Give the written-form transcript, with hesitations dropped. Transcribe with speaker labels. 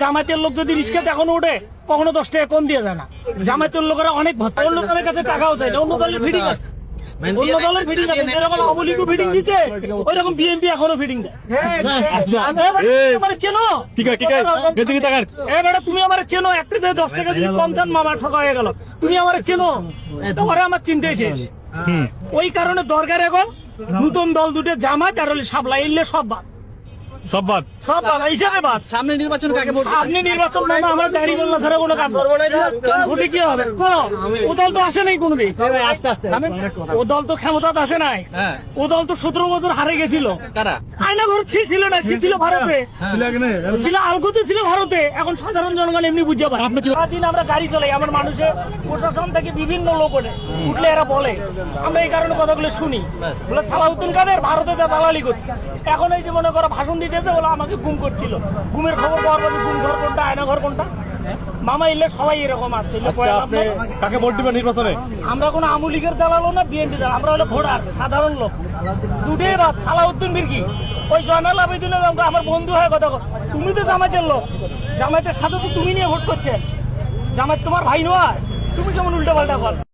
Speaker 1: জামায়াতের লোক যদি রিস্কাতে এখনো ওঠে কখনো 10 টাকা কম দিয়ে যায় না। জামায়াতের লোকেরা অনেক ভত্তা, অন্য দলের কাছে টাকাও চাই না, অন্য দলের ফিটিং আছে, অন্য দলের ফিটিং আছে, যেরকম আওয়ামী লীগও ফিটিং দিচ্ছে ওই রকম বিএনপি এখনো ফিটিং দেয়। আমার চেনো বেটা, তুমি আমার চেনো, একটা 10 টাকা দিয়ে 50 মামা ঠকা হয়ে গেল, তুমি আমার চেনো, তোমার আমার চিনতে শেষ। ওই কারণে দরকার এখন নতুন দল দুটো জামাত আর সাবলা এলে সব বাদ,
Speaker 2: সব বাদ
Speaker 1: হিসাবে বাদ।
Speaker 3: সামনে নির্বাচন কাকে ভোট
Speaker 1: আপনি নির্বাচন মানে আমার ডায়েরি বললা ছাড়া কোনো কাজ ভোটে কি হবে? ও দল তো আসে নাই কোনোদিন, ও দল তো ক্ষমতাতে আসে নাই, ও দল তো 17 বছর হারে গেছিল।
Speaker 3: কারা?
Speaker 1: আয়নাঘর ছিল না, সে ছিল ভারতে, ছিল আলগোতে, ছিল ভারতে। এখন সাধারণ জনগণ এমনি বুঝতে পারে। সারাদিন আমরা গাড়ি চলাই, আমার মানুষের প্রশাসন থেকে বিভিন্ন লোক উঠলে এরা বলে, আমরা এই কারণে কথাগুলো শুনি, বলে সালাউদ্দিন কাদের ভারতে যা দালালি করছে। এখন এই যে মনে করো ভাষণ দিতেছে, বলে আমাকে গুম করছিল, গুমের খবর পাওয়ার পর গুম ঘর কোনটা আয়না ঘর কোনটা। মামা এলে সবাই এরকম আছে।
Speaker 2: কাকে ভোট দিবেন নির্বাচনে?
Speaker 1: আমরা কোনো আওয়ামী লীগের দালালো না, বিএনপি দালাল, আমরা হলো ভোটার, সাধারণ লোক। দুটোই রাত। সালাউদ্দিন বিরকি ওই জয়নাল আবেদিন আমার বন্ধু হয়ে কথা, তুমি তো জামায়াতের লোক, জামায়াতের সাথে তো তুমি নিয়ে ভোট করছেন, জামায়াত তোমার ভাই নয়, তুমি কেমন উল্টা পাল্টা বল।